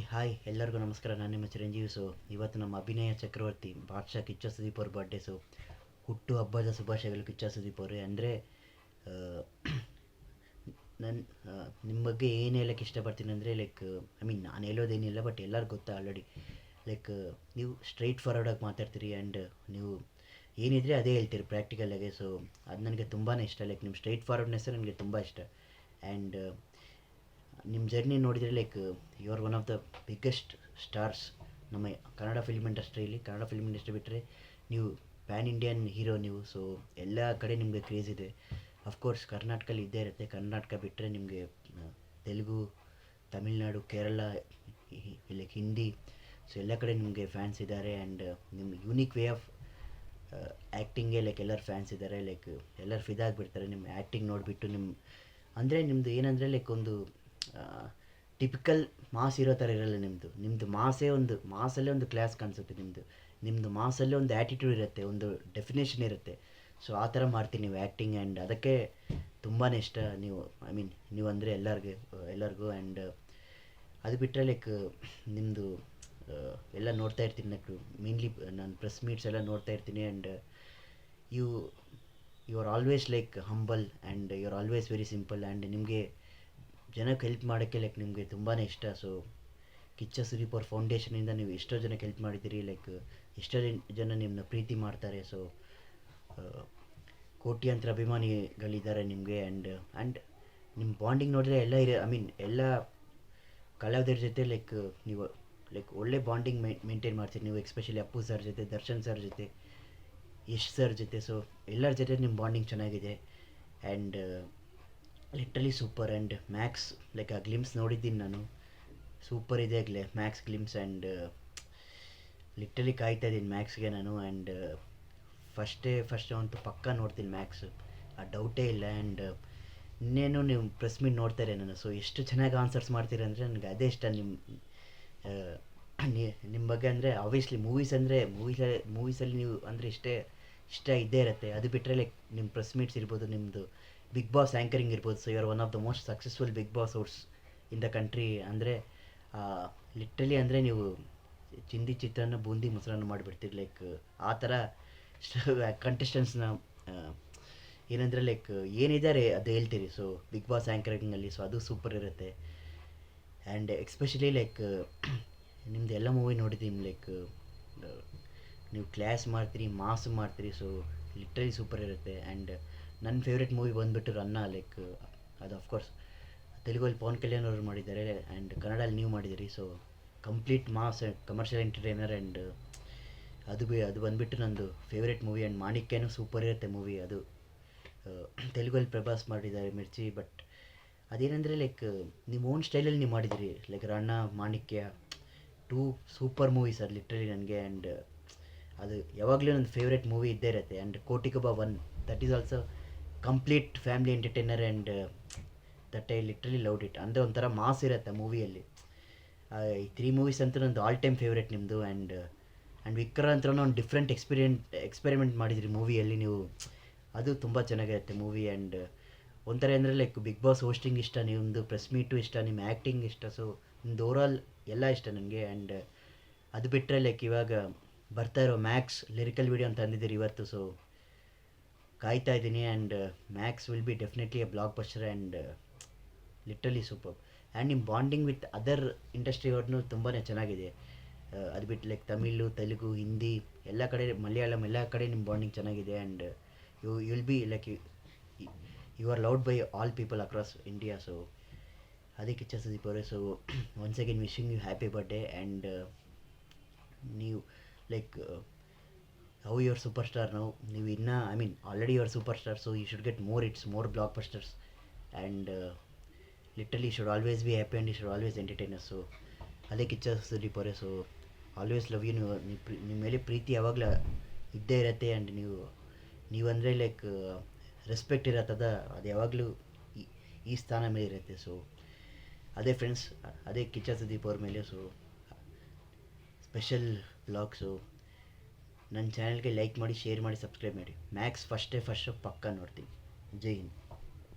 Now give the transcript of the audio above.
Hi ಎಲ್ಲರಿಗೂ ನಮಸ್ಕಾರ. ನಾನು ನಿಮ್ಮ ಚಿರಂಜೀವಿ. ಇವತ್ತು ನಮ್ಮ ಅಭಿನಯ ಚಕ್ರವರ್ತಿ ಬಾದ್ಶಾ ಕಿಚ್ಚ ಸುದೀಪ್ ಅವ್ರ ಬರ್ಡೇ. ಹುಟ್ಟು ಹಬ್ಬದ ಶುಭಾಶಯಗಳು ಕಿಚ್ಚ ಸುದೀಪ್ ಅವರೇ. ಅಂದರೆ ನನ್ನ ನಿಮ್ಮ ಬಗ್ಗೆ ಏನು ಹೇಳೋಕ್ಕೆ ಇಷ್ಟಪಡ್ತೀನಿ ಅಂದರೆ ನಾನು ಹೇಳೋದೇನಿಲ್ಲ, ಬಟ್ ಎಲ್ಲರಿಗೂ ಗೊತ್ತಾ ಆಲ್ರೆಡಿ. ನೀವು ಸ್ಟ್ರೈಟ್ ಫಾರ್ವರ್ಡಾಗಿ ಮಾತಾಡ್ತೀರಿ ಆ್ಯಂಡ್ ನೀವು ಏನಿದ್ರೆ ಅದೇ ಹೇಳ್ತೀರಿ ಪ್ರಾಕ್ಟಿಕಲಾಗೆ. ಅದು ನನಗೆ ತುಂಬಾ ಇಷ್ಟ. ನಿಮ್ಮ ಸ್ಟ್ರೈಟ್ ಫಾರ್ವರ್ಡ್ನೆಸ್ ನನಗೆ ತುಂಬ ಇಷ್ಟ. ಆ್ಯಂಡ್ ನಿಮ್ಮ ಜರ್ನಿ ನೋಡಿದರೆ you are one of the biggest stars ನಮ್ಮ ಕನ್ನಡ ಫಿಲ್ಮ್ ಇಂಡಸ್ಟ್ರಿಯಲ್ಲಿ. ಕನ್ನಡ ಫಿಲ್ಮ್ ಇಂಡಸ್ಟ್ರಿ ಬಿಟ್ಟರೆ ನೀವು ಪ್ಯಾನ್ ಇಂಡಿಯನ್ ಹೀರೋ ನೀವು. ಎಲ್ಲ ಕಡೆ ನಿಮಗೆ ಕ್ರೇಜ್ ಇದೆ. ಅಫ್ಕೋರ್ಸ್ ಕರ್ನಾಟಕದಲ್ಲಿ ಇದ್ದೇ ಇರುತ್ತೆ. ಕರ್ನಾಟಕ ಬಿಟ್ಟರೆ ನಿಮಗೆ ತೆಲುಗು, ತಮಿಳ್ನಾಡು, ಕೇರಳ, ಹಿಂದಿ, ಎಲ್ಲ ಕಡೆ ನಿಮಗೆ ಫ್ಯಾನ್ಸ್ ಇದ್ದಾರೆ. ಆ್ಯಂಡ್ ನಿಮ್ಮ ಯೂನಿಕ್ ವೇ ಆಫ್ ಆ್ಯಕ್ಟಿಂಗ್ಗೆ ಎಲ್ಲರ ಫ್ಯಾನ್ಸ್ ಇದ್ದಾರೆ. ಎಲ್ಲರೂ ಫಿದಾಗಿಬಿಡ್ತಾರೆ ನಿಮ್ಮ ಆ್ಯಕ್ಟಿಂಗ್ ನೋಡಿಬಿಟ್ಟು. ಅಂದರೆ ನಿಮ್ಮದು ಏನಂದರೆ ಒಂದು ಟಿಪಿಕಲ್ ಮಾಸ್ ಇರೋ ಥರ ಇರಲ್ಲ ನಿಮ್ಮದು ಮಾಸಲ್ಲೇ ಒಂದು ಕ್ಲಾಸ್ ಕಾಣಿಸುತ್ತೆ. ನಿಮ್ಮದು ಮಾಸಲ್ಲೇ ಒಂದು ಆ್ಯಟಿಟ್ಯೂಡ್ ಇರುತ್ತೆ, ಒಂದು ಡೆಫಿನೇಷನ್ ಇರುತ್ತೆ. ಆ ಥರ ಮಾಡ್ತೀನಿ ನೀವು ಆ್ಯಕ್ಟಿಂಗ್. ಆ್ಯಂಡ್ ಅದಕ್ಕೆ ತುಂಬಾ ಇಷ್ಟ ನೀವು. ನೀವು ಅಂದರೆ ಎಲ್ಲರಿಗೂ. ಆ್ಯಂಡ್ ಅದು ಬಿಟ್ಟರೆ ನಿಮ್ಮದು ಎಲ್ಲ ನೋಡ್ತಾ ಇರ್ತೀನಿ. ಮೇನ್ಲಿ ನಾನು ಪ್ರೆಸ್ ಮೀಟ್ಸ್ ಎಲ್ಲ ನೋಡ್ತಾ ಇರ್ತೀನಿ. And you are always humble and you are always very simple. And ನಿಮಗೆ ಜನಕ್ಕೆ ಹೆಲ್ಪ್ ಮಾಡೋಕ್ಕೆ ನಿಮಗೆ ತುಂಬಾ ಇಷ್ಟ. ಕಿಚ್ಚ ಸುದೀಪ್ ಅವ್ರ ಫೌಂಡೇಶನಿಂದ ನೀವು ಎಷ್ಟೋ ಜನಕ್ಕೆ ಹೆಲ್ಪ್ ಮಾಡಿದ್ದೀರಿ. ಎಷ್ಟೋ ಜನ ನಿಮ್ಮನ್ನ ಪ್ರೀತಿ ಮಾಡ್ತಾರೆ. ಕೋಟ್ಯಾಂತರ ಅಭಿಮಾನಿಗಳಿದ್ದಾರೆ ನಿಮಗೆ. ಆ್ಯಂಡ್ ನಿಮ್ಮ ಬಾಂಡಿಂಗ್ ನೋಡಿದ್ರೆ ಎಲ್ಲ ಕಲಾವಿದರ ಜೊತೆ ನೀವು ಒಳ್ಳೆ ಬಾಂಡಿಂಗ್ ಮೇಂಟೈನ್ ಮಾಡ್ತೀರಿ ನೀವು. ಎಸ್ಪೆಷಲಿ ಅಪ್ಪು ಸರ್ ಜೊತೆ, ದರ್ಶನ್ ಸರ್ ಜೊತೆ, ಯಶ್ ಸರ್ ಜೊತೆ. ಎಲ್ಲರ ಜೊತೆ ನಿಮ್ಮ ಬಾಂಡಿಂಗ್ ಚೆನ್ನಾಗಿದೆ. And literally super. And Max ಆ ಗ್ಲಿಮ್ಸ್ ನೋಡಿದ್ದೀನಿ ನಾನು. ಸೂಪರ್ ಇದೆ ಮ್ಯಾಕ್ಸ್ ಗ್ಲಿಮ್ಸ್. ಆ್ಯಂಡ್ ಲಿಟ್ರಲಿ ಕಾಯ್ತಾ ಇದ್ದೀನಿ ಮ್ಯಾಕ್ಸ್ಗೆ ನಾನು. ಆ್ಯಂಡ್ ಫಸ್ಟ್ ಅಂತೂ ಪಕ್ಕಾ ನೋಡ್ತೀನಿ ಮ್ಯಾಕ್ಸ್, ಆ ಡೌಟೇ ಇಲ್ಲ. ಆ್ಯಂಡ್ ಇನ್ನೇನು ನೀವು ಪ್ರೆಸ್ ಮೀಟ್ ನೋಡ್ತಾರೆ ನಾನು. ಎಷ್ಟು ಚೆನ್ನಾಗಿ ಆನ್ಸರ್ಸ್ ಮಾಡ್ತೀರಿ ಅಂದರೆ ನನಗೆ ಅದೇ ಇಷ್ಟ ನಿಮ್ಮ ಬಗ್ಗೆ. ಅಂದರೆ ಆಬ್ವಿಯಸ್ಲಿ ಮೂವೀಸಲ್ಲಿ ನೀವು ಅಂದರೆ ಇಷ್ಟ ಇದ್ದೇ ಇರುತ್ತೆ. ಅದು ಬಿಟ್ಟರೆ ನಿಮ್ಮ ಪ್ರೆಸ್ ಮೀಟ್ಸ್ ಇರ್ಬೋದು, ನಿಮ್ಮದು ಬಿಗ್ ಬಾಸ್ ಆ್ಯಂಕರಿಂಗ್ ಇರ್ಬೋದು. You are one of the most successful big boss hosts in the country. ಅಂದರೆ ಲಿಟ್ರಲಿ ಅಂದರೆ ನೀವು ಚಿಂದಿ ಚಿತ್ರಾನ್ನ ಬೂಂದಿ ಮೊಸರನ್ನ ಮಾಡಿಬಿಡ್ತೀರಿ. ಆ ಥರ ಕಂಟೆಸ್ಟೆಂಟ್ಸ್ನ ಏನಂದರೆ ಏನಿದ್ದಾರೆ ಅದು ಹೇಳ್ತೀರಿ. ಬಿಗ್ ಬಾಸ್ ಆ್ಯಂಕರಿಂಗಲ್ಲಿ ಅದು ಸೂಪರ್ ಇರುತ್ತೆ. ಆ್ಯಂಡ್ ಎಸ್ಪೆಷಲಿ ನಿಮ್ಮದು ಎಲ್ಲ ಮೂವಿ ನೋಡಿದ್ದೀನಿ. ನೀವು ಕ್ಲಾಸ್ ಮಾಡ್ತೀರಿ, ಮಾಸ್ ಮಾಡ್ತೀರಿ. ಲಿಟ್ರಲಿ ಸೂಪರ್ ಇರುತ್ತೆ. ಆ್ಯಂಡ್ ನನ್ನ ಫೇವ್ರೆಟ್ ಮೂವಿ ಬಂದುಬಿಟ್ಟು ರನ್ನ. ಅದು ಅಫ್ಕೋರ್ಸ್ ತೆಲುಗಲ್ಲಿ ಪವನ್ ಕಲ್ಯಾಣ್ ಅವರು ಮಾಡಿದ್ದಾರೆ. ಆ್ಯಂಡ್ ಕನ್ನಡಲ್ಲಿ ನೀವು ಮಾಡಿದ್ದೀರಿ. Complete mass commercial entertainer. And ಅದು ಬಂದುಬಿಟ್ಟು ನಂದು ಫೇವ್ರೆಟ್ ಮೂವಿ. ಆ್ಯಂಡ್ ಮಾಣಿಕ್ಯನೂ ಸೂಪರ್ ಇರುತ್ತೆ ಮೂವಿ. ಅದು ತೆಲುಗಲ್ಲಿ ಪ್ರಭಾಸ್ ಮಾಡಿದ್ದಾರೆ ಮಿರ್ಚಿ. ಬಟ್ ಅದೇನೆಂದರೆ ನಿಮ್ಮ ಓನ್ ಸ್ಟೈಲಲ್ಲಿ ನೀವು ಮಾಡಿದ್ದೀರಿ. ರನ್ನ, ಮಾಣಿಕ್ಯ, ಟೂ ಸೂಪರ್ ಮೂವೀಸ್ ಅದು ಲಿಟ್ರಲಿ ನನಗೆ. ಆ್ಯಂಡ್ ಅದು ಯಾವಾಗಲೂ ನನ್ನ ಫೇವ್ರೆಟ್ ಮೂವಿ ಇದ್ದೇ ಇರುತ್ತೆ. And Kotigobba 1 that is also complete family entertainer. And that I literally loved it. ಅಂದರೆ ಒಂಥರ ಮಾಸ್ ಇರುತ್ತೆ ಮೂವಿಯಲ್ಲಿ. ಈ 3 ಮೂವೀಸ್ ಅಂತೂ ನಂದು ಆಲ್ ಟೈಮ್ ಫೇವ್ರೆಟ್ ನಿಮ್ಮದು. ಆ್ಯಂಡ್ ವಿಕ್ರಾಂತ್ ಒಂದು ಡಿಫ್ರೆಂಟ್ ಎಕ್ಸ್ಪೆರಿಮೆಂಟ್ ಮಾಡಿದ್ರಿ ಮೂವಿಯಲ್ಲಿ ನೀವು. ಅದು ತುಂಬ ಚೆನ್ನಾಗಿರುತ್ತೆ ಮೂವಿ. ಆ್ಯಂಡ್ ಒಂಥರ ಅಂದರೆ ಬಿಗ್ ಬಾಸ್ ಹೋಸ್ಟಿಂಗ್ ಇಷ್ಟ, ನಿಮ್ಮದು ಪ್ರೆಸ್ ಮೀಟು ಇಷ್ಟ, ನಿಮ್ಮ ಆ್ಯಕ್ಟಿಂಗ್ ಇಷ್ಟ. ನಿಮ್ಮದು ಓವರಾಲ್ ಎಲ್ಲ ಇಷ್ಟ ನನಗೆ. ಆ್ಯಂಡ್ ಅದು ಬಿಟ್ಟರೆ ಇವಾಗ ಬರ್ತಾ ಇರೋ ಮ್ಯಾಕ್ಸ್ ಲಿರಿಕಲ್ ವಿಡಿಯೋ ಅಂತ ಅಂದಿದ್ದೀರಿ ಇವತ್ತು. ಕಾಯ್ತಾ ಇದ್ದೀನಿ. And Max will be definitely a blockbuster. And literally super. And ನಿಮ್ಮ ಬಾಂಡಿಂಗ್ ವಿತ್ ಅದರ್ ಇಂಡಸ್ಟ್ರಿ ಅವ್ರನ್ನೂ ತುಂಬಾ ಚೆನ್ನಾಗಿದೆ. ಅದು ಬಿಟ್ಟು ತಮಿಳು, ತೆಲುಗು, ಹಿಂದಿ ಎಲ್ಲ ಕಡೆ, ಮಲಯಾಳಂ ಎಲ್ಲ ಕಡೆ ನಿಮ್ಮ ಬಾಂಡಿಂಗ್ ಚೆನ್ನಾಗಿದೆ. And you will be you are loved by all people across India. ಅದೇ ಕಿಚ್ಚ ಸುದೀಪ್ ಅವರೇ. Once again wishing you happy birthday. And ನೀವು ಹೌ ಯುವರ್ ಸೂಪರ್ ಸ್ಟಾರ್ ನಾವು. ನೀವು ಇನ್ನೂ already your superstar. You should get more hits, more blockbusters. And literally should always be happy and you should always entertainers. ಅದೇ ಕಿಚ್ಚ ಸುದೀಪ್ ಅವರೇ. Always love you. ನಿಮ್ಮ ಮೇಲೆ ಪ್ರೀತಿ ಯಾವಾಗಲೂ ಇದ್ದೇ ಇರುತ್ತೆ. ಆ್ಯಂಡ್ ನೀವಂದರೆ ರೆಸ್ಪೆಕ್ಟ್ ಇರತ್ತದ, ಅದು ಯಾವಾಗಲೂ ಈ ಸ್ಥಾನ ಮೇಲೆ ಇರುತ್ತೆ. ಅದೇ ಫ್ರೆಂಡ್ಸ್, ಅದೇ ಕಿಚ್ಚ ಸುದೀಪ್ ಅವ್ರ ಮೇಲೆ ಸ್ಪೆಷಲ್ ಬ್ಲಾಗ್ಸು. ನನ್ನ ಚಾನಲ್ಗೆ ಲೈಕ್ ಮಾಡಿ, ಶೇರ್ ಮಾಡಿ, ಸಬ್ಸ್ಕ್ರೈಬ್ ಮಾಡಿ. ಮ್ಯಾಕ್ಸ್ ಫಸ್ಟ್ ಪಕ್ಕ ನೋಡ್ತೀನಿ. ಜೈ ಹಿಂದ್.